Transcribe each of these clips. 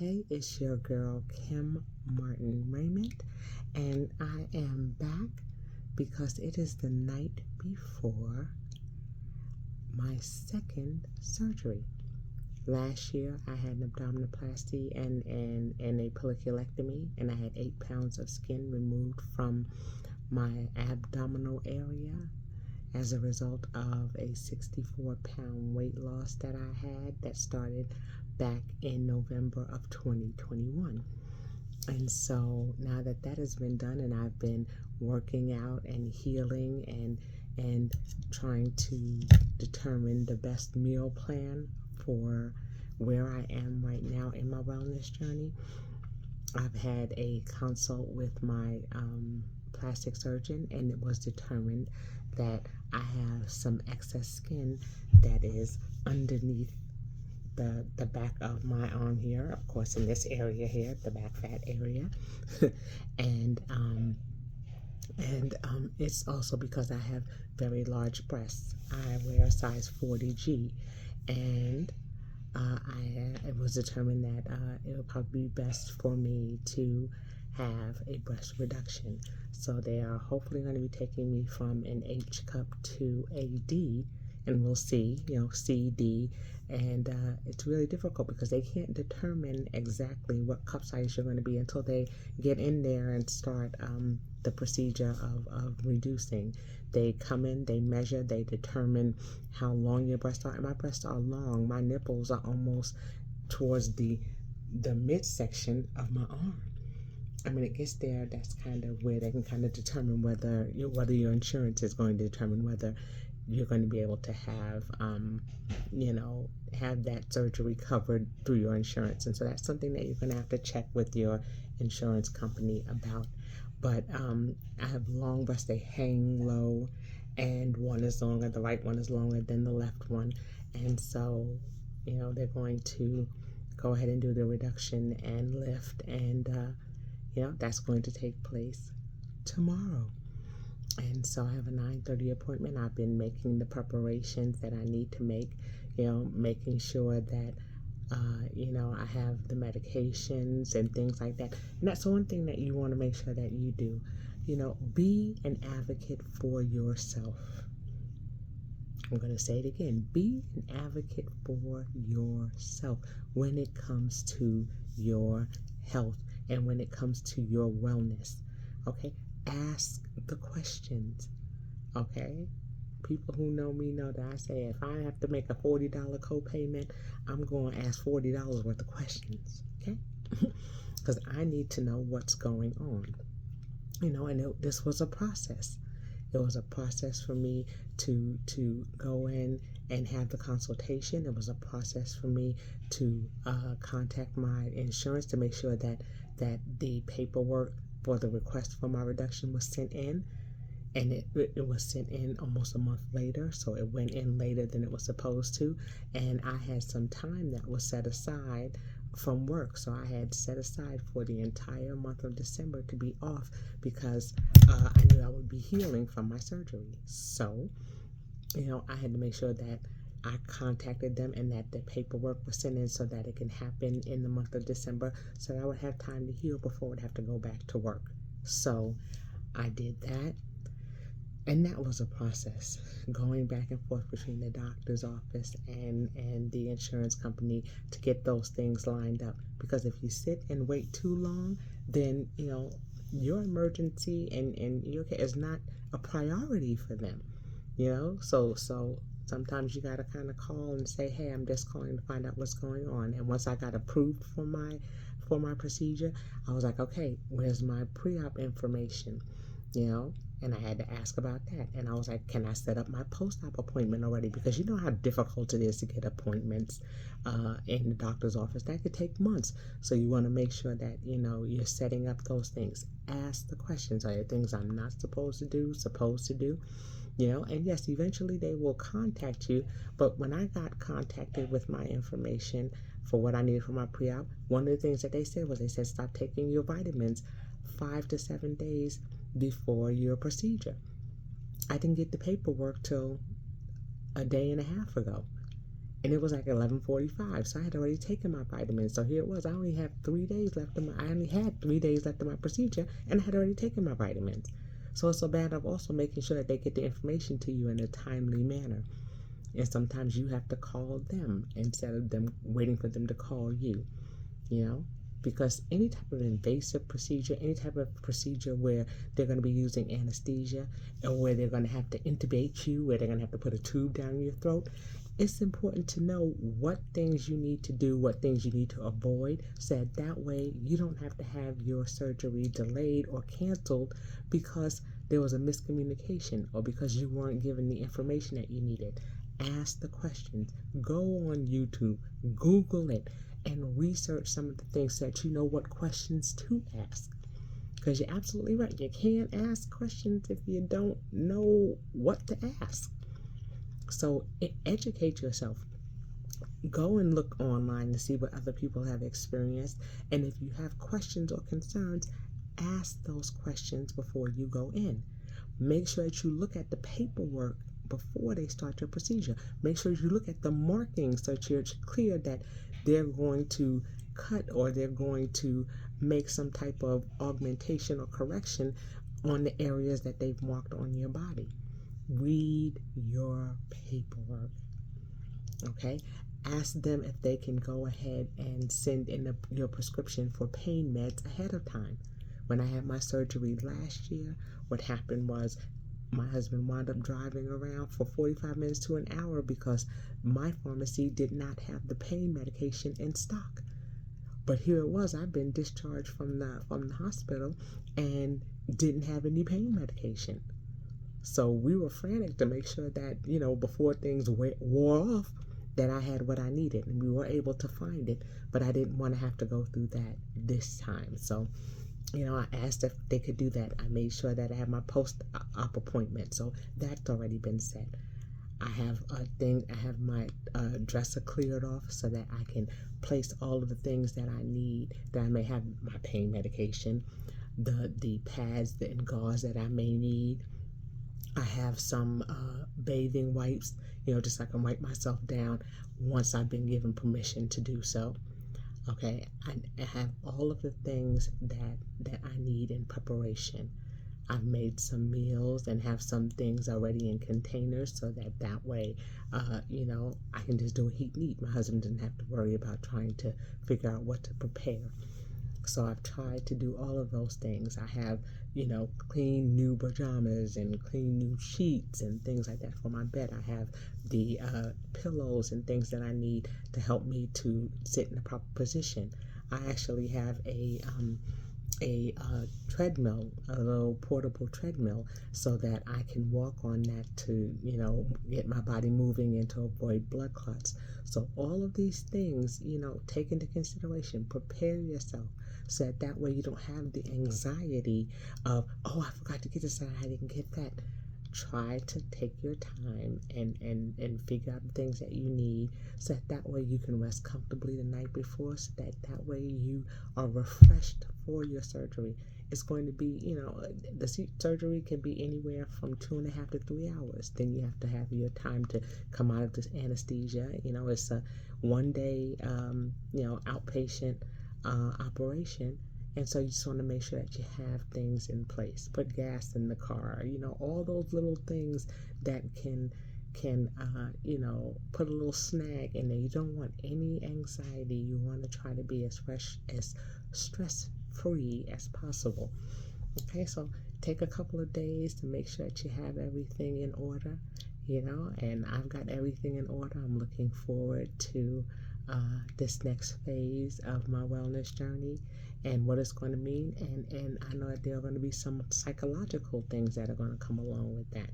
Hey, it's your girl Kim Martin Raymond, and I am back because it is the night before my second surgery. Last year, I had an abdominoplasty and a panniculectomy, and I had 8 pounds of skin removed from my abdominal area as a result of a 64-pound weight loss that I had that started back in November of 2021. And so now that that has been done, and I've been working out and healing and trying to determine the best meal plan for where I am right now in my wellness journey, I've had a consult with my plastic surgeon, and it was determined that I have some excess skin that is underneath the back of my arm here, of course, in this area here, the back fat area, and it's also because I have very large breasts. I wear a size 40G, and it was determined that it would probably be best for me to have a breast reduction. So they are hopefully going to be taking me from an H cup to a D, and we'll see, C, D, and it's really difficult because they can't determine exactly what cup size you're going to be until they get in there and start the procedure of reducing. They come in, they measure, they determine how long your breasts are, and my breasts are long. My nipples are almost towards the midsection of my arm. I mean, it gets there. That's kind of where they can kind of determine whether your insurance is going to determine whether you're going to be able to have, have that surgery covered through your insurance. And so that's something that you're going to have to check with your insurance company about. But I have long breasts. They hang low, and one is longer. The right one is longer than the left one. And so, they're going to go ahead and do the reduction and lift, and that's going to take place tomorrow. And so I have a 9:30 appointment. I've been making the preparations that I need to make, making sure that, I have the medications and things like that. And that's the one thing that you want to make sure that you do. Be an advocate for yourself. I'm going to say it again. Be an advocate for yourself when it comes to your health and when it comes to your wellness. Okay? Ask the questions. Okay? People who know me know that I say if I have to make a $40 copayment, I'm going to ask $40 worth of questions. Okay? Because I need to know what's going on. And this was a process. It was a process for me to go in and have the consultation. It was a process for me to contact my insurance to make sure that the paperwork for the request for my reduction was sent in. And it was sent in almost a month later, so it went in later than it was supposed to. And I had some time that was set aside from work, so I had set aside for the entire month of December to be off because I knew I would be healing from my surgery. So, I had to make sure that I contacted them and that the paperwork was sent in so that it can happen in the month of December so that I would have time to heal before I would have to go back to work. So I did that. And that was a process, going back and forth between the doctor's office and the insurance company to get those things lined up. Because if you sit and wait too long, then, your emergency and your care is not a priority for them, So sometimes you got to kind of call and say, hey, I'm just calling to find out what's going on. And once I got approved for my procedure, I was like, okay, where's my pre-op information, And I had to ask about that. And I was like, can I set up my post-op appointment already? Because you know how difficult it is to get appointments in the doctor's office. That could take months. So you want to make sure that, you're setting up those things. Ask the questions. Are there things I'm not supposed to do? And yes, eventually they will contact you. But when I got contacted with my information for what I needed for my pre-op, one of the things that they said stop taking your vitamins 5 to 7 days before your procedure. I didn't get the paperwork till a day and a half ago. And it was like 11:45, so I had already taken my vitamins. So here it was. I only had 3 days left of my procedure, and I had already taken my vitamins. So it's a matter of also making sure that they get the information to you in a timely manner. And sometimes you have to call them instead of them waiting for them to call you, you know? Because any type of invasive procedure, any type of procedure where they're going to be using anesthesia, or where they're going to have to intubate you, where they're going to have to put a tube down your throat, it's important to know what things you need to do, what things you need to avoid, so that way you don't have to have your surgery delayed or canceled because there was a miscommunication or because you weren't given the information that you needed. Ask the questions. Go on YouTube, Google it, and research some of the things so that you know what questions to ask. Because you're absolutely right. You can't ask questions if you don't know what to ask. So educate yourself. Go and look online to see what other people have experienced. And if you have questions or concerns, ask those questions before you go in. Make sure that you look at the paperwork before they start your procedure. Make sure you look at the markings so that you're clear that they're going to cut or they're going to make some type of augmentation or correction on the areas that they've marked on your body. Read your paperwork, okay? Ask them if they can go ahead and send in your prescription for pain meds ahead of time. When I had my surgery last year, what happened was my husband wound up driving around for 45 minutes to an hour because my pharmacy did not have the pain medication in stock. But here it was, I've been discharged from the hospital and didn't have any pain medication. So we were frantic to make sure that, before things wore off, that I had what I needed. And we were able to find it, but I didn't want to have to go through that this time. So, I asked if they could do that. I made sure that I had my post-op appointment. So that's already been set. I have my dresser cleared off so that I can place all of the things that I need, that I may have my pain medication, the pads and gauze that I may need. I have some bathing wipes, just so I can wipe myself down once I've been given permission to do so. Okay, I have all of the things that I need in preparation. I've made some meals and have some things already in containers so that way, I can just do a heat and eat. My husband didn't have to worry about trying to figure out what to prepare. So I've tried to do all of those things. I have, clean new pajamas and clean new sheets and things like that for my bed. I have the pillows and things that I need to help me to sit in the proper position. I actually have a treadmill, a little portable treadmill, so that I can walk on that to, get my body moving and to avoid blood clots. So all of these things, take into consideration. Prepare yourself so that way you don't have the anxiety of, oh, I forgot to get this and I didn't get that. Try to take your time and figure out the things that you need so that way you can rest comfortably the night before, so that way you are refreshed for your surgery. It's going to be, the surgery can be anywhere from 2.5 to 3 hours. Then you have to have your time to come out of this anesthesia. It's a 1-day, outpatient operation. And so you just want to make sure that you have things in place. Put gas in the car, all those little things that can put a little snag in there. You don't want any anxiety. You want to try to be as stress-free as possible. Okay, so take a couple of days to make sure that you have everything in order, and I've got everything in order. I'm looking forward to this next phase of my wellness journey and what it's going to mean. And I know that there are going to be some psychological things that are going to come along with that.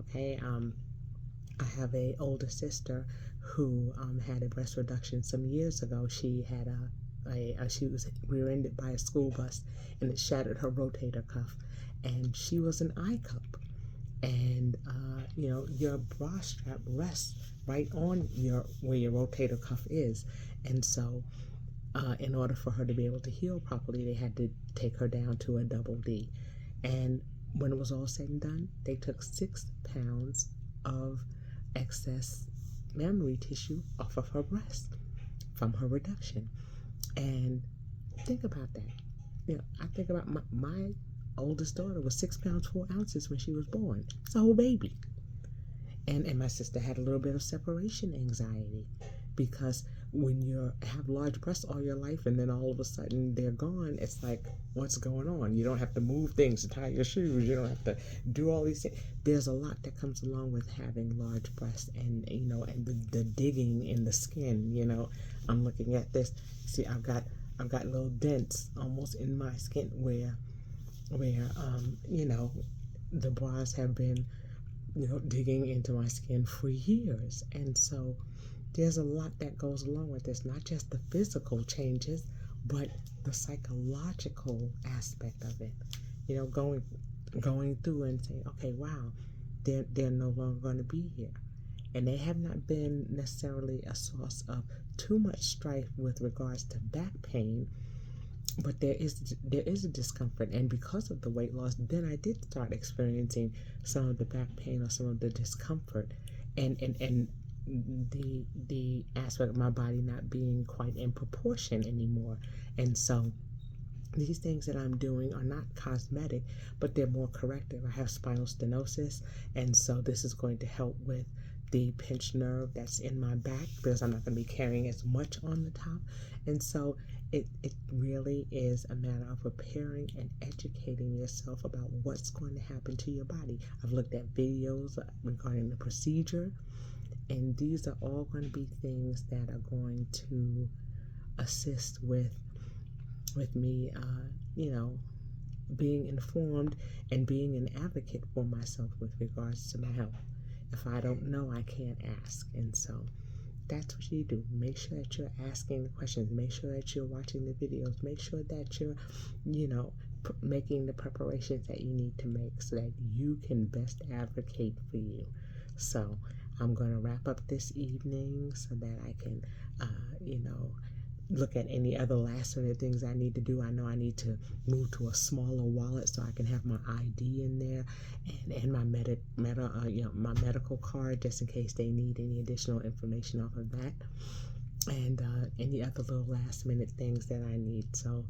Okay, I have an older sister who had a breast reduction some years ago. She had she was rear-ended by a school bus, and it shattered her rotator cuff, and she was an I cup. And your bra strap rests right on where your rotator cuff is, and so in order for her to be able to heal properly, they had to take her down to a double D. And when it was all said and done, they took 6 pounds of excess mammary tissue off of her breast from her reduction. And think about that. I think about my oldest daughter was 6 pounds 4 ounces when she was born. It's a whole baby. And my sister had a little bit of separation anxiety, because when you have large breasts all your life and then all of a sudden they're gone, it's like, what's going on? You don't have to move things to tie your shoes. You don't have to do all these things. There's a lot that comes along with having large breasts, and and the digging in the skin. I'm looking at this. See, I've got little dents almost in my skin where the bras have been digging into my skin for years. And so there's a lot that goes along with this, not just the physical changes, but the psychological aspect of it. Going through and saying, okay, wow, they're no longer going to be here. And they have not been necessarily a source of too much strife with regards to back pain, but there is a discomfort. And because of the weight loss, then I did start experiencing some of the back pain or some of the discomfort, and the aspect of my body not being quite in proportion anymore. And so these things that I'm doing are not cosmetic, but they're more corrective. I have spinal stenosis, and so this is going to help with the pinched nerve that's in my back, because I'm not going to be carrying as much on the top. And so it really is a matter of preparing and educating yourself about what's going to happen to your body. I've looked at videos regarding the procedure, and these are all going to be things that are going to assist with me, being informed and being an advocate for myself with regards to my health. If I don't know, I can't ask. And so that's what you do. Make sure that you're asking the questions. Make sure that you're watching the videos. Make sure that you're, making the preparations that you need to make so that you can best advocate for you. So I'm going to wrap up this evening so that I can, look at any other last minute things I need to do. I know I need to move to a smaller wallet so I can have my ID in there, and my my medical card, just in case they need any additional information off of that, and any other little last minute things that I need. So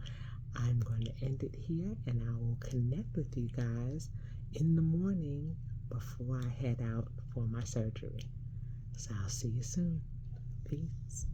I'm going to end it here, and I will connect with you guys in the morning before I head out for my surgery. So I'll see you soon. Peace.